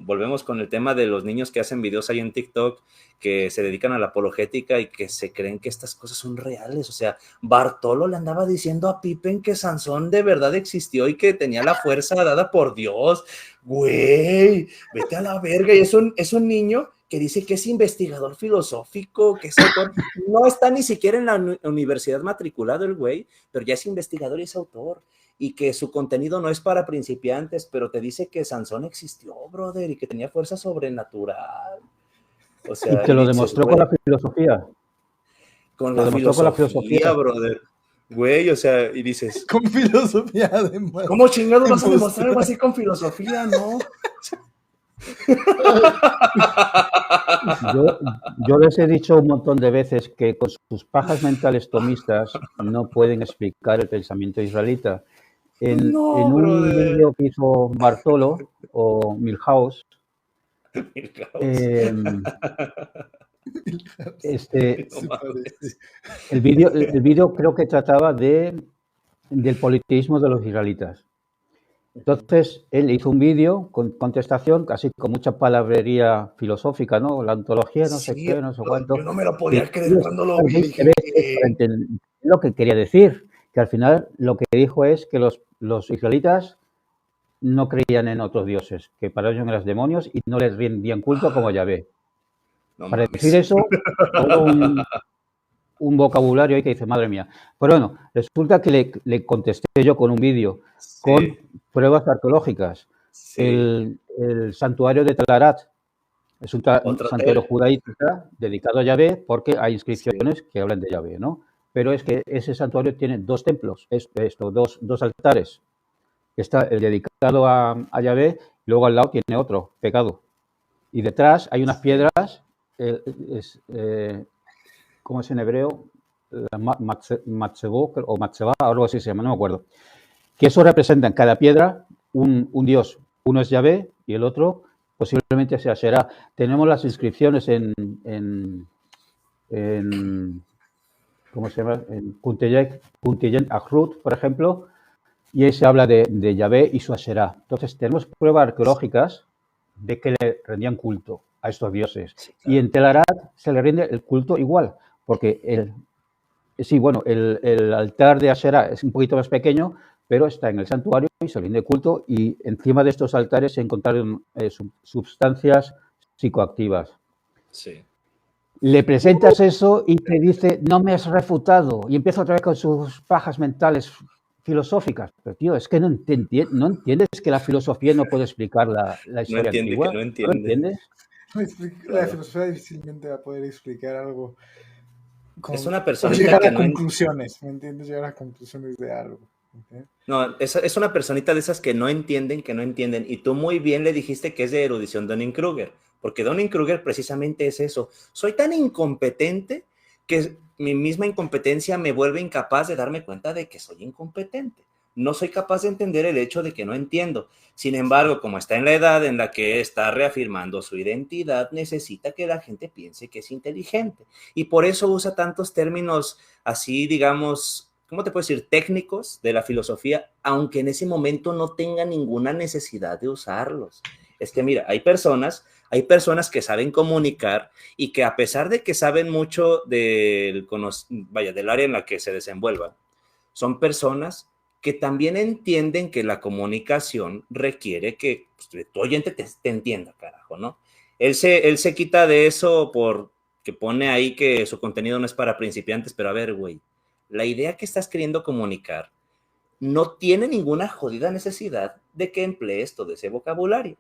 volvemos con el tema de los niños que hacen videos ahí en TikTok, que se dedican a la apologética y que se creen que estas cosas son reales. O sea, Bartolo le andaba diciendo a Pippen que Sansón de verdad existió y que tenía la fuerza dada por Dios. Güey, vete a la verga. Y es un niño que dice que es investigador filosófico, que es autor. No está ni siquiera en la universidad matriculado el güey, pero ya es investigador y es autor. Y que su contenido no es para principiantes, pero te dice que Sansón existió, brother, y que tenía fuerza sobrenatural. O sea, y te lo demostró con la filosofía. Con la filosofía, brother. Güey, o sea, y dices... Con filosofía, además. ¿Cómo chingados vas a demostrar algo así con filosofía, no? Yo les he dicho un montón de veces que con sus pajas mentales tomistas no pueden explicar el pensamiento israelita. En un vídeo que hizo Bartolo o Milhouse, el vídeo creo que trataba del politeísmo de los israelitas. Entonces, él hizo un vídeo con contestación, casi con mucha palabrería filosófica, ¿no? La ontología, no sé qué, no sé cuánto. Yo no me lo podía creer cuando lo vi. Lo que quería decir, que al final lo que dijo es que los israelitas no creían en otros dioses, que para ellos eran demonios y no les rendían culto como Yahvé. Para decir eso, un vocabulario ahí que dice, madre mía. Pero bueno, resulta que le contesté yo con un vídeo con pruebas arqueológicas. El santuario de Talarat es un santuario judaísta dedicado a Yahvé porque hay inscripciones que hablan de Yahvé, ¿no? Pero es que ese santuario tiene dos templos, dos altares. Está el dedicado a Yahvé y luego al lado tiene otro, pecado. Y detrás hay unas piedras, ¿cómo es en hebreo? Matzebo o Matzeba, algo así se llama, no me acuerdo. Que eso representa en cada piedra un dios. Uno es Yahvé y el otro posiblemente sea Asherá. Tenemos las inscripciones en ¿cómo se llama? En Kunteyek Ahrut, por ejemplo, y ahí se habla de Yahvé y su Asherá. Entonces tenemos pruebas arqueológicas de que le rendían culto a estos dioses. Sí, claro. Y en Telarat se le rinde el culto igual, porque el altar de Asherá es un poquito más pequeño, pero está en el santuario y se rinde culto, y encima de estos altares se encontraron sustancias psicoactivas. Sí. Le presentas eso y te dice, no me has refutado, y empieza otra vez con sus pajas mentales filosóficas. Pero, tío, es que no entiendes que la filosofía no puede explicar la historia antigua. No entiendes. La filosofía difícilmente va a poder explicar algo. Es una personita llegar que a conclusiones, ¿me entiendes? Llegar a conclusiones de algo. ¿Okay? No, es una personita de esas que no entienden. Y tú muy bien le dijiste que es de erudición Dunning-Kruger, porque Dunning-Kruger precisamente es eso. Soy tan incompetente que mi misma incompetencia me vuelve incapaz de darme cuenta de que soy incompetente. No soy capaz de entender el hecho de que no entiendo. Sin embargo, como está en la edad en la que está reafirmando su identidad, necesita que la gente piense que es inteligente. Y por eso usa tantos términos así, digamos, ¿cómo te puedo decir? Técnicos de la filosofía, aunque en ese momento no tenga ninguna necesidad de usarlos. Es que mira, hay personas que saben comunicar y que a pesar de que saben mucho del área en la que se desenvuelvan, son personas que también entienden que la comunicación requiere que tu oyente te entienda, carajo, ¿no? Él se quita de eso porque pone ahí que su contenido no es para principiantes, pero a ver, güey, la idea que estás queriendo comunicar no tiene ninguna jodida necesidad de que emplees todo ese vocabulario,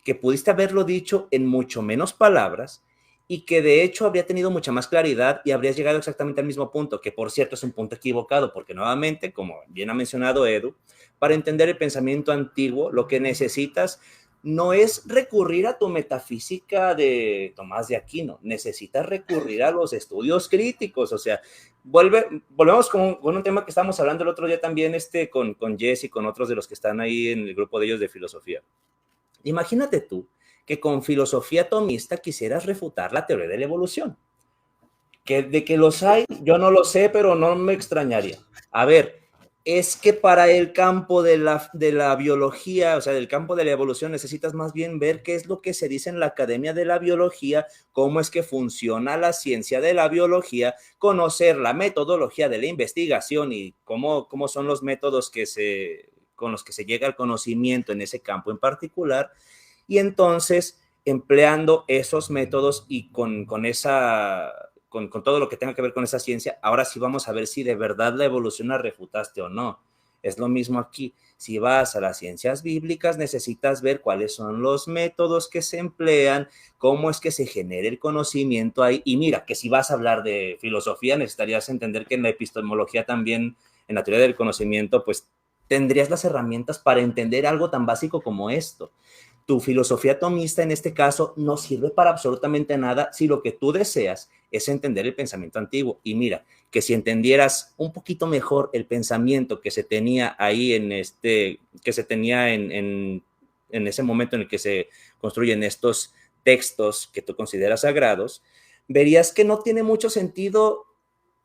que pudiste haberlo dicho en mucho menos palabras y que de hecho habría tenido mucha más claridad y habrías llegado exactamente al mismo punto, que por cierto es un punto equivocado, porque nuevamente, como bien ha mencionado Edu, para entender el pensamiento antiguo, lo que necesitas no es recurrir a tu metafísica de Tomás de Aquino, necesitas recurrir a los estudios críticos. O sea, volvemos con un tema que estábamos hablando el otro día también con Jess y con otros de los que están ahí en el grupo de ellos de filosofía. Imagínate tú que con filosofía tomista quisieras refutar la teoría de la evolución. Que de que los hay, yo no lo sé, pero no me extrañaría. A ver, Es que para el campo de la biología, o sea, del campo de la evolución, necesitas más bien ver qué es lo que se dice en la Academia de la Biología, cómo es que funciona la ciencia de la biología, conocer la metodología de la investigación y cómo son los métodos con los que se llega al conocimiento en ese campo en particular, y entonces empleando esos métodos y con todo lo que tenga que ver con esa ciencia, ahora sí vamos a ver si de verdad la evolución la refutaste o no. Es lo mismo aquí. Si vas a las ciencias bíblicas, necesitas ver cuáles son los métodos que se emplean, cómo es que se genera el conocimiento ahí. Y mira, que si vas a hablar de filosofía, necesitarías entender que en la epistemología también, en la teoría del conocimiento, pues tendrías las herramientas para entender algo tan básico como esto. Tu filosofía tomista en este caso no sirve para absolutamente nada si lo que tú deseas es entender el pensamiento antiguo. Y mira, que si entendieras un poquito mejor el pensamiento que se tenía ahí que se tenía en ese momento en el que se construyen estos textos que tú consideras sagrados, verías que no tiene mucho sentido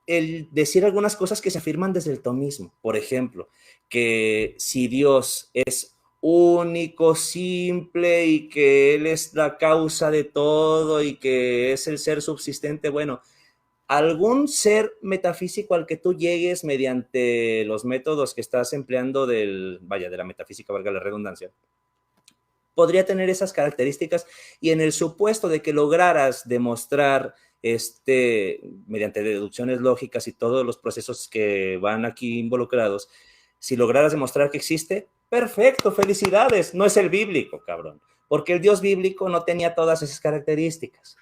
el decir algunas cosas que se afirman desde el tomismo. Por ejemplo, que si Dios es único, simple y que Él es la causa de todo y que es el ser subsistente, bueno, algún ser metafísico al que tú llegues mediante los métodos que estás empleando de la metafísica, valga la redundancia, podría tener esas características, y en el supuesto de que lograras demostrar mediante deducciones lógicas y todos los procesos que van aquí involucrados, si lograras demostrar que existe, perfecto, felicidades, no es el bíblico, cabrón, porque el Dios bíblico no tenía todas esas características,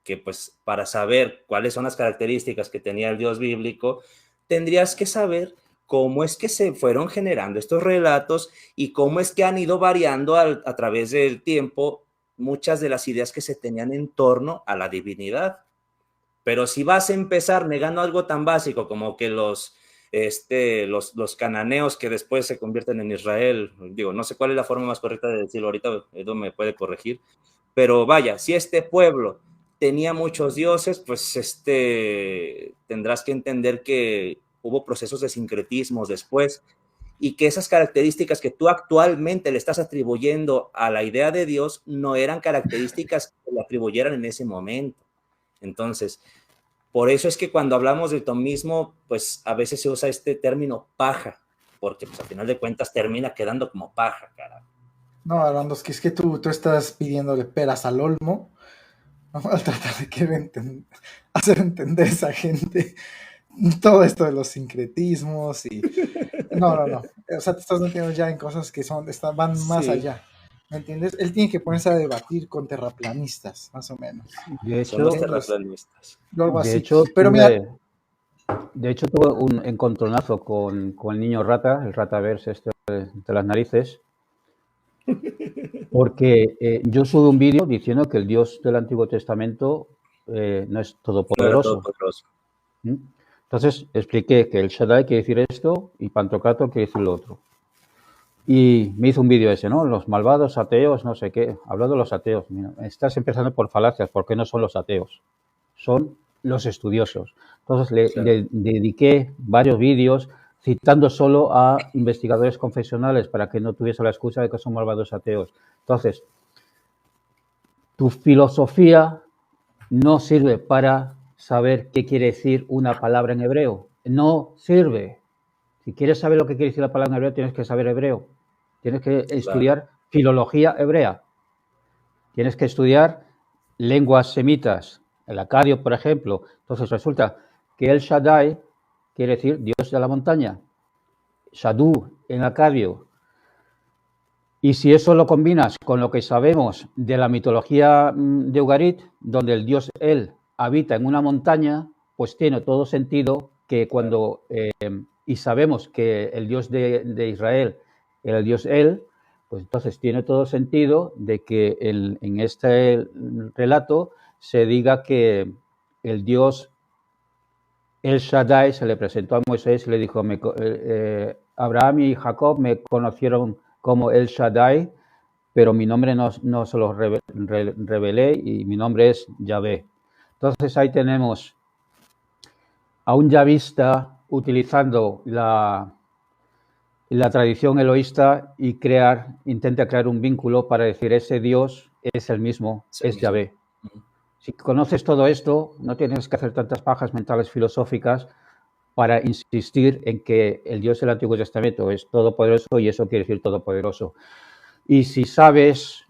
que pues para saber cuáles son las características que tenía el Dios bíblico, tendrías que saber cómo es que se fueron generando estos relatos y cómo es que han ido variando a través del tiempo muchas de las ideas que se tenían en torno a la divinidad. Pero si vas a empezar negando algo tan básico como que los cananeos que después se convierten en Israel, digo, no sé cuál es la forma más correcta de decirlo, ahorita Edu me puede corregir, pero vaya, si este pueblo tenía muchos dioses, pues tendrás que entender que hubo procesos de sincretismos después, y que esas características que tú actualmente le estás atribuyendo a la idea de Dios no eran características que le atribuyeran en ese momento. Entonces, por eso es que cuando hablamos del tomismo, pues a veces se usa este término paja, porque pues al final de cuentas termina quedando como paja, cara. No, Armando, es que tú estás pidiéndole peras al olmo, ¿no? Al tratar de hacer entender a esa gente todo esto de los sincretismos y... No. O sea, te estás metiendo ya en cosas que van más allá. ¿Me entiendes? Él tiene que ponerse a debatir con terraplanistas, más o menos. De hecho, son los terraplanistas. Algo así. Pero mira, de hecho, tuve un encontronazo con el niño rata, el rataverse de las narices, porque yo subí un vídeo diciendo que el Dios del Antiguo Testamento no es todopoderoso. ¿Mm? Entonces expliqué que el Shaddai quiere decir esto y Pantocrator quiere decir lo otro. Y me hizo un vídeo ese, ¿no? Los malvados ateos, no sé qué. Hablando de los ateos, mira, estás empezando por falacias, porque no son los ateos, son los estudiosos. Entonces le dediqué varios vídeos citando solo a investigadores confesionales para que no tuviese la excusa de que son malvados ateos. Entonces, tu filosofía no sirve para saber qué quiere decir una palabra en hebreo. No sirve. Si quieres saber lo que quiere decir la palabra en hebreo, tienes que saber hebreo. Tienes que estudiar filología hebrea. Tienes que estudiar lenguas semitas, el acadio, por ejemplo. Entonces resulta que el Shaddai quiere decir Dios de la montaña. Shadu en acadio. Y si eso lo combinas con lo que sabemos de la mitología de Ugarit, donde el dios El habita en una montaña, pues tiene todo sentido que cuando... y sabemos que el dios de Israel era el dios El, pues entonces tiene todo sentido de que en este relato se diga que el dios El Shaddai se le presentó a Moisés y le dijo, Abraham y Jacob me conocieron como El Shaddai, pero mi nombre no se lo revelé y mi nombre es Yahvé. Entonces ahí tenemos a un yavista utilizando la tradición eloísta y intenta crear un vínculo para decir ese Dios es el mismo, es Yahvé. Si conoces todo esto, no tienes que hacer tantas pajas mentales filosóficas para insistir en que el Dios del Antiguo Testamento es todopoderoso y eso quiere decir todopoderoso. Y si sabes,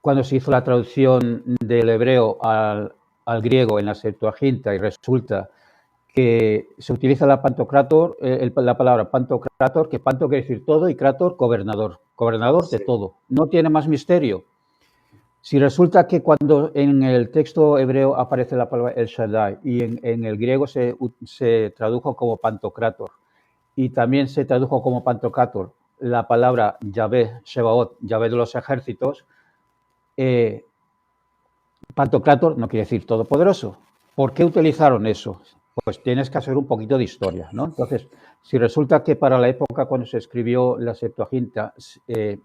cuando se hizo la traducción del hebreo al griego en la Septuaginta y resulta que se utiliza la pantocrator, la palabra pantocrator, que panto quiere decir todo y krator gobernador, gobernador de todo. No tiene más misterio. Si resulta que cuando en el texto hebreo aparece la palabra El Shaddai y en el griego se tradujo como pantocrator y también se tradujo como pantocrator la palabra Yahvé, Shebaot, Yahvé de los ejércitos, pantocrator no quiere decir todopoderoso. ¿Por qué utilizaron eso? Pues tienes que hacer un poquito de historia, ¿no? Entonces, si resulta que para la época cuando se escribió la Septuaginta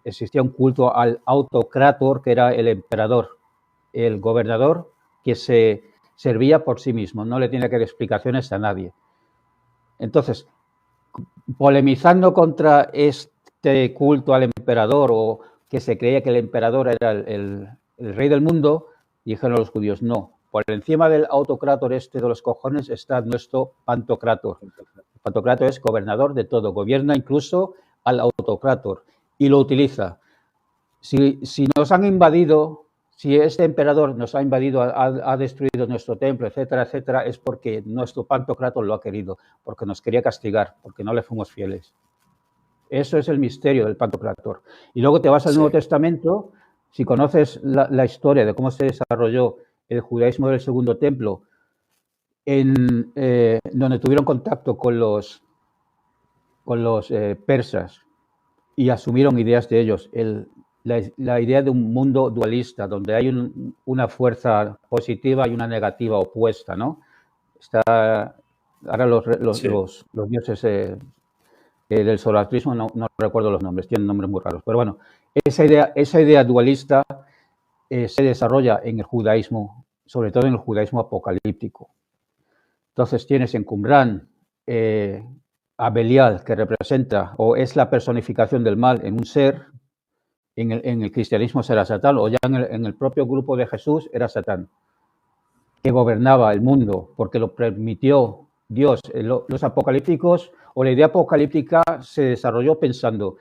existía un culto al autocrator, que era el emperador, el gobernador que se servía por sí mismo, no le tenía que dar explicaciones a nadie. Entonces, polemizando contra este culto al emperador o que se creía que el emperador era el rey del mundo, dijeron los judíos, no, por encima del autocrator de los cojones está nuestro pantocrator. El pantocrator es gobernador de todo, gobierna incluso al autocrator y lo utiliza. Si nos han invadido, si este emperador nos ha invadido, ha destruido nuestro templo, etcétera, etcétera, es porque nuestro pantocrator lo ha querido, porque nos quería castigar, porque no le fuimos fieles. Eso es el misterio del pantocrator. Y luego te vas al Nuevo Testamento, si conoces la historia de cómo se desarrolló el judaísmo del Segundo Templo, donde tuvieron contacto con los persas y asumieron ideas de ellos, la idea de un mundo dualista, donde hay una fuerza positiva y una negativa opuesta, ¿no? Ahora los dioses del zoroastrismo, no recuerdo los nombres, tienen nombres muy raros, pero bueno, esa idea dualista se desarrolla en el judaísmo, sobre todo en el judaísmo apocalíptico. Entonces tienes en Qumrán a Belial, que representa o es la personificación del mal en un ser. En el cristianismo será Satán, o ya en el propio grupo de Jesús era Satán, que gobernaba el mundo porque lo permitió Dios. Los apocalípticos o la idea apocalíptica se desarrolló pensando,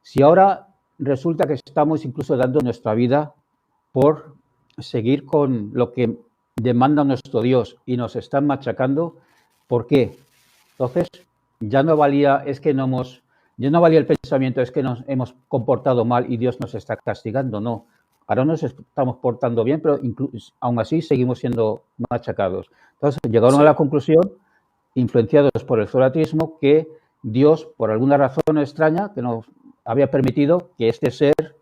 si ahora resulta que estamos incluso dando nuestra vida por seguir con lo que demanda nuestro Dios y nos están machacando, ¿por qué? Entonces, ya no valía el pensamiento, es que nos hemos comportado mal y Dios nos está castigando, no. Ahora nos estamos portando bien, pero aún así seguimos siendo machacados. Entonces, llegaron a la conclusión, influenciados por el zoroastrismo, que Dios, por alguna razón extraña, que nos había permitido que este ser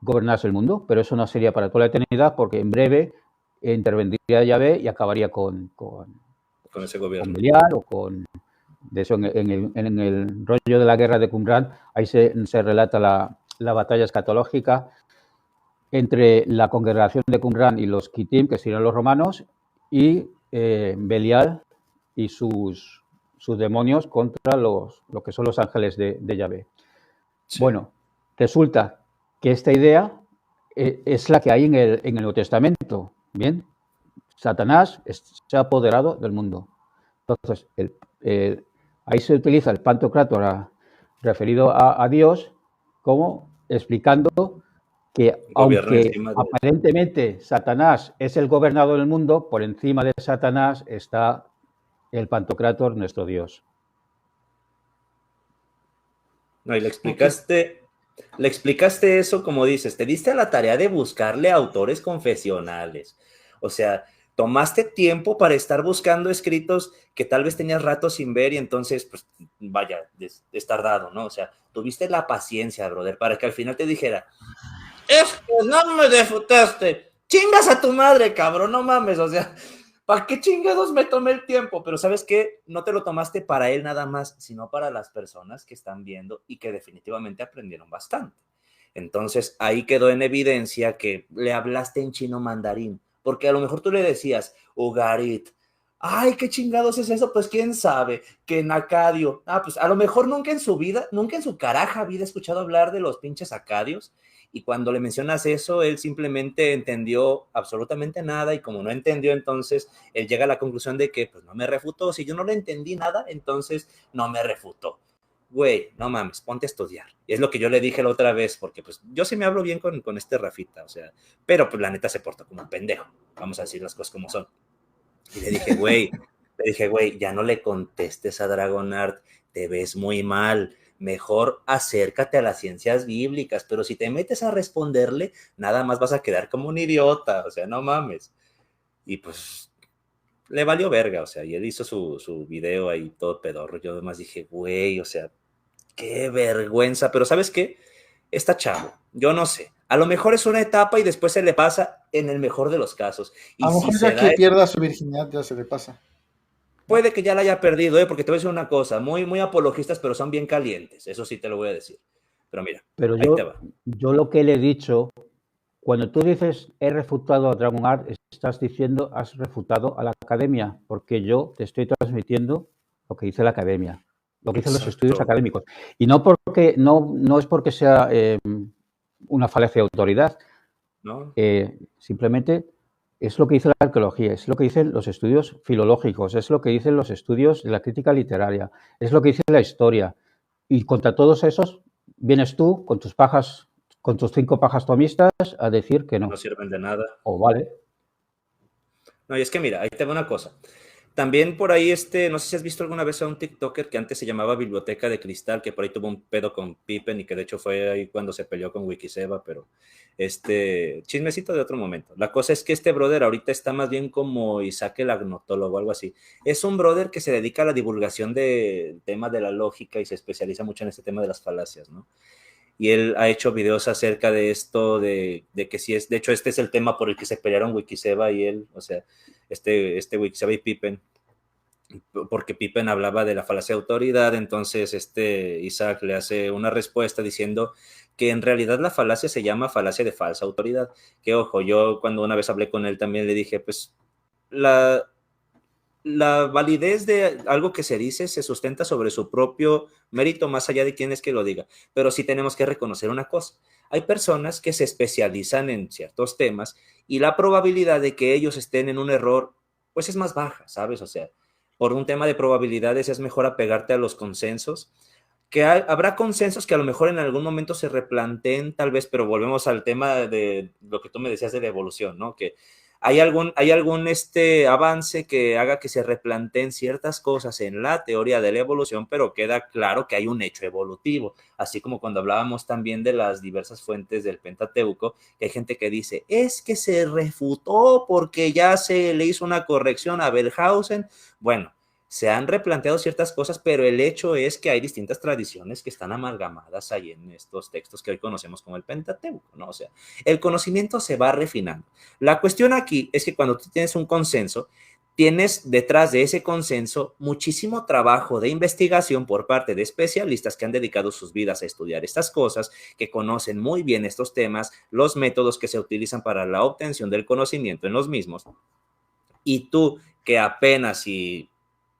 gobernase el mundo, pero eso no sería para toda la eternidad, porque en breve intervendría Yahvé y acabaría con ese gobierno. Con Belial o con... De eso, en el rollo de la guerra de Qumrán, ahí se relata la batalla escatológica entre la congregación de Qumrán y los Kitim, que serían los romanos, y Belial y sus demonios contra lo que son los ángeles de Yahvé. Sí. Bueno, resulta que esta idea es la que hay en el Nuevo Testamento. Bien, Satanás se ha apoderado del mundo. Entonces, ahí se utiliza el pantocrator referido a Dios como explicando que aunque aparentemente Satanás es el gobernador del mundo, por encima de Satanás está el pantocrator, nuestro Dios. No, y le explicaste eso como dices, te diste a la tarea de buscarle autores confesionales. O sea, tomaste tiempo para estar buscando escritos que tal vez tenías rato sin ver y entonces, pues, vaya, es tardado, ¿no? O sea, tuviste la paciencia, brother, para que al final te dijera, es que no me defutaste, chingas a tu madre, cabrón, no mames, o sea, ¿para qué chingados me tomé el tiempo? Pero ¿sabes qué? No te lo tomaste para él nada más, sino para las personas que están viendo y que definitivamente aprendieron bastante. Entonces, ahí quedó en evidencia que le hablaste en chino mandarín, porque a lo mejor tú le decías, Ugarit, Ay, qué chingados es eso, pues quién sabe, que en Acadio, pues a lo mejor nunca en su vida, nunca en su caraja vida escuchado hablar de los pinches acadios, y cuando le mencionas eso, él simplemente entendió absolutamente nada, y como no entendió, entonces él llega a la conclusión de que pues no me refutó, si yo no le entendí nada, entonces no me refutó. Güey, no mames, ponte a estudiar. Y es lo que yo le dije la otra vez, porque pues yo sí me hablo bien con este Rafita, o sea, pero pues la neta se portó como un pendejo, vamos a decir las cosas como son. Y le dije, güey, ya no le contestes a Dragonart, te ves muy mal, mejor acércate a las ciencias bíblicas, pero si te metes a responderle, nada más vas a quedar como un idiota, o sea, no mames. Y pues le valió verga, o sea, y él hizo su video ahí todo pedorro, yo además dije, güey, o sea, qué vergüenza, pero ¿sabes qué? Está chavo, yo no sé, a lo mejor es una etapa y después se le pasa en el mejor de los casos, A y lo si mejor se ya da que pierda su virginidad ya se le pasa, ¿no? puede que ya la haya perdido, porque te voy a decir una cosa, muy, muy apologistas, pero son bien calientes, eso sí te lo voy a decir. Pero mira, Pero ahí te va. yo lo que le he dicho, cuando tú dices he refutado a Dragon Art, estás diciendo has refutado a la academia, porque yo te estoy transmitiendo lo que dice la academia, lo que dicen los estudios Exacto. académicos. Y no es porque sea una falacia de autoridad, ¿No? simplemente es lo que dice la arqueología, es lo que dicen los estudios filológicos, es lo que dicen los estudios de la crítica literaria, es lo que dice la historia. Y contra todos esos vienes tú con tus pajas, con tus 5 pajas tomistas a decir que No no. sirven de nada. O vale. No, y es que mira, ahí te va una cosa. También por ahí, no sé si has visto alguna vez a un TikToker que antes se llamaba Biblioteca de Cristal, que por ahí tuvo un pedo con Pippen y que de hecho fue ahí cuando se peleó con Wikiseba, pero chismecito de otro momento. La cosa es que este brother ahorita está más bien como Isaac el agnotólogo o algo así. Es un brother que se dedica a la divulgación del tema de la lógica y se especializa mucho en este tema de las falacias, ¿no? Y él ha hecho videos acerca de esto, de que si es, de hecho este es el tema por el que se pelearon Wikiseba y él, o sea, Wikiseba y Pippen, porque Pippen hablaba de la falacia de autoridad, entonces Isaac le hace una respuesta diciendo que en realidad la falacia se llama falacia de falsa autoridad, que ojo, yo cuando una vez hablé con él también le dije, pues la, la validez de algo que se dice se sustenta sobre su propio mérito más allá de quién es que lo diga, pero sí tenemos que reconocer una cosa, hay personas que se especializan en ciertos temas y la probabilidad de que ellos estén en un error pues es más baja, ¿sabes? O sea, por un tema de probabilidades es mejor apegarte a los consensos, que habrá consensos que a lo mejor en algún momento se replanteen tal vez, pero volvemos al tema de lo que tú me decías de la evolución, ¿no? Que hay algún avance que haga que se replanteen ciertas cosas en la teoría de la evolución, pero queda claro que hay un hecho evolutivo, así como cuando hablábamos también de las diversas fuentes del Pentateuco, que hay gente que dice, es que se refutó porque ya se le hizo una corrección a Wellhausen. Bueno, se han replanteado ciertas cosas, pero el hecho es que hay distintas tradiciones que están amalgamadas ahí en estos textos que hoy conocemos como el Pentateuco, ¿no? O sea, el conocimiento se va refinando. La cuestión aquí es que cuando tú tienes un consenso, tienes detrás de ese consenso muchísimo trabajo de investigación por parte de especialistas que han dedicado sus vidas a estudiar estas cosas, que conocen muy bien estos temas, los métodos que se utilizan para la obtención del conocimiento en los mismos. Y tú, que apenas si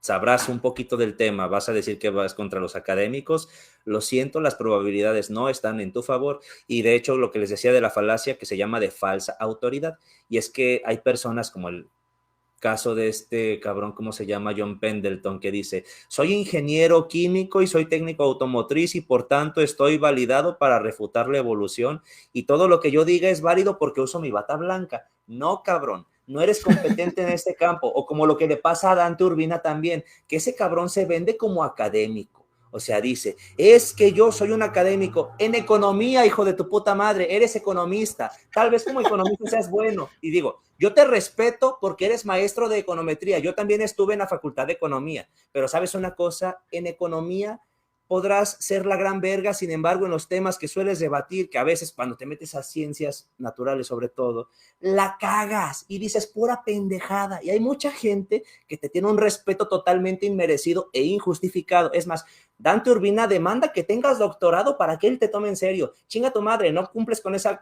sabrás un poquito del tema, vas a decir que vas contra los académicos, lo siento, las probabilidades no están en tu favor. Y de hecho, lo que les decía de la falacia que se llama de falsa autoridad, y es que hay personas como el caso de este cabrón, ¿cómo se llama? John Pendleton, que dice, soy ingeniero químico y soy técnico automotriz y por tanto estoy validado para refutar la evolución y todo lo que yo diga es válido porque uso mi bata blanca. No, cabrón, no eres competente en este campo. O como lo que le pasa a Dante Urbina también, que ese cabrón se vende como académico. O sea, dice, es que yo soy un académico en economía, hijo de tu puta madre, eres economista, tal vez como economista seas bueno. Y digo, yo te respeto porque eres maestro de econometría, yo también estuve en la facultad de economía, pero sabes una cosa, en economía podrás ser la gran verga, sin embargo, en los temas que sueles debatir, que a veces cuando te metes a ciencias naturales sobre todo, la cagas y dices pura pendejada. Y hay mucha gente que te tiene un respeto totalmente inmerecido e injustificado. Es más, Dante Urbina demanda que tengas doctorado para que él te tome en serio. Chinga tu madre, no cumples con esa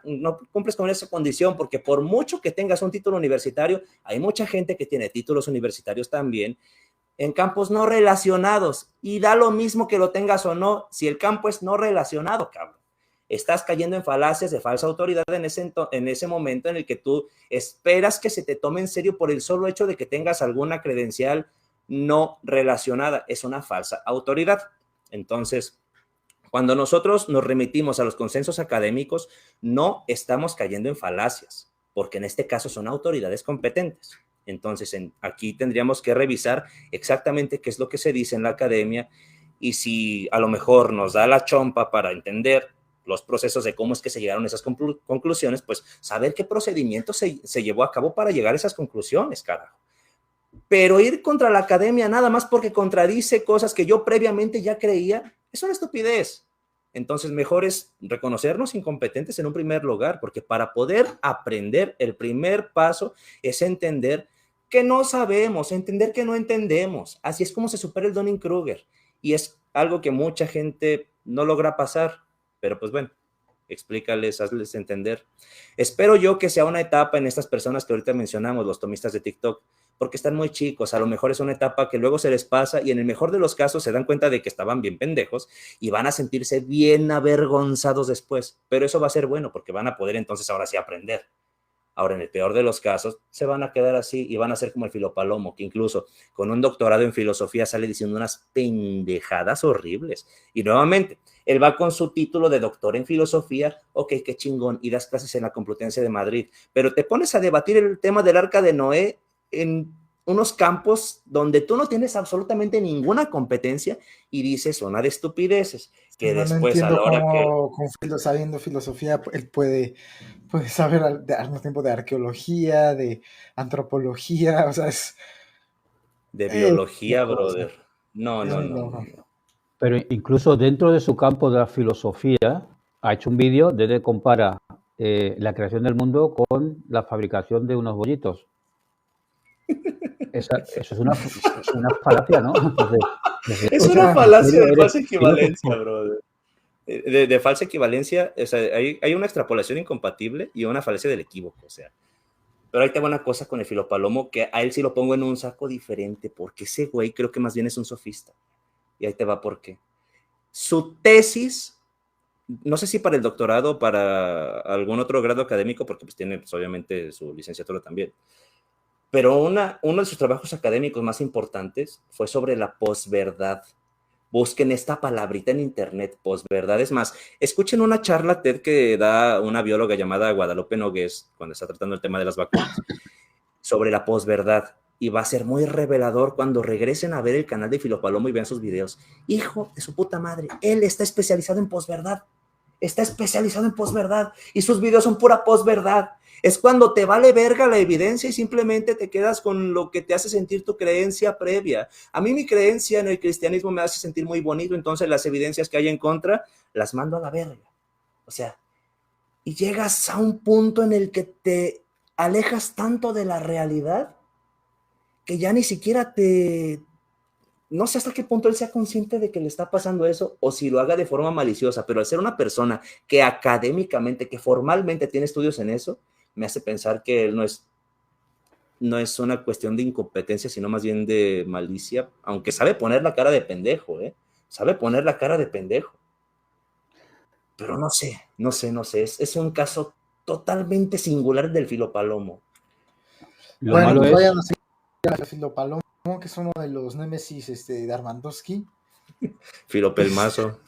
condición, porque por mucho que tengas un título universitario, hay mucha gente que tiene títulos universitarios también en campos no relacionados, y da lo mismo que lo tengas o no, si el campo es no relacionado, cabrón. Estás cayendo en falacias de falsa autoridad en ese momento en el que tú esperas que se te tome en serio por el solo hecho de que tengas alguna credencial no relacionada. Es una falsa autoridad. Entonces, cuando nosotros nos remitimos a los consensos académicos, no estamos cayendo en falacias, porque en este caso son autoridades competentes. Entonces, aquí tendríamos que revisar exactamente qué es lo que se dice en la academia, y si a lo mejor nos da la chompa para entender los procesos de cómo es que se llegaron a esas conclusiones, pues saber qué procedimiento se llevó a cabo para llegar a esas conclusiones, carajo. Pero ir contra la academia nada más porque contradice cosas que yo previamente ya creía, es una estupidez. Entonces, mejor es reconocernos incompetentes en un primer lugar, porque para poder aprender, el primer paso es entender que no sabemos, entender que no entendemos. Así es como se supera el Dunning-Kruger, y es algo que mucha gente no logra pasar, pero pues bueno, explícales, hazles entender. Espero yo que sea una etapa en estas personas que ahorita mencionamos, los tomistas de TikTok, porque están muy chicos, a lo mejor es una etapa que luego se les pasa y en el mejor de los casos se dan cuenta de que estaban bien pendejos y van a sentirse bien avergonzados después, pero eso va a ser bueno porque van a poder entonces ahora sí aprender. Ahora, en el peor de los casos, se van a quedar así y van a ser como el Filopalomo, que incluso con un doctorado en filosofía sale diciendo unas pendejadas horribles. Y nuevamente, él va con su título de doctor en filosofía, ok, qué chingón, y das clases en la Complutense de Madrid, pero te pones a debatir el tema del Arca de Noé en unos campos donde tú no tienes absolutamente ninguna competencia y dices una de estupideces, que No después a entiendo la hora que... cómo sabiendo filosofía, él puede saber al mismo tiempo de arqueología, de antropología, o sea, De es biología, loco, o sea, brother. No, es no, muy no, no, loco. no. Pero incluso dentro de su campo de la filosofía, ha hecho un vídeo donde compara la creación del mundo con la fabricación de unos bollitos. Eso es una falacia, ¿no? Entonces, Es O una sea, ¿en falacia serio de eres falsa equivalencia, filósofo? brother. De falsa equivalencia, o sea, hay una extrapolación incompatible y una falacia del equívoco, o sea. Pero ahí te va una cosa con el Filopalomo, que a él sí lo pongo en un saco diferente, porque ese güey creo que más bien es un sofista. Y ahí te va por qué. Su tesis, no sé si para el doctorado o para algún otro grado académico, porque pues tiene pues, obviamente su licenciatura también, pero uno de sus trabajos académicos más importantes fue sobre la posverdad. Busquen esta palabrita en internet, posverdad. Es más, escuchen una charla TED que da una bióloga llamada Guadalupe Nogués cuando está tratando el tema de las vacunas sobre la posverdad. Y va a ser muy revelador cuando regresen a ver el canal de Filopalomo y vean sus videos. Hijo de su puta madre, él está especializado en posverdad. Está especializado en posverdad y sus videos son pura posverdad. Es cuando te vale verga la evidencia y simplemente te quedas con lo que te hace sentir tu creencia previa. A mí mi creencia en el cristianismo me hace sentir muy bonito, entonces las evidencias que hay en contra las mando a la verga. O sea, y llegas a un punto en el que te alejas tanto de la realidad que ya ni siquiera no sé hasta qué punto él sea consciente de que le está pasando eso o si lo haga de forma maliciosa, pero al ser una persona que académicamente, que formalmente tiene estudios en eso, me hace pensar que él no es una cuestión de incompetencia, sino más bien de malicia, aunque sabe poner la cara de pendejo, ¿eh? Sabe poner la cara de pendejo. Pero no sé, es un caso totalmente singular del Filopalomo. Lo bueno, malo pues es, vayan a seguir a Filopalomo, que es uno de los némesis de Armandowski. Filopelmazo.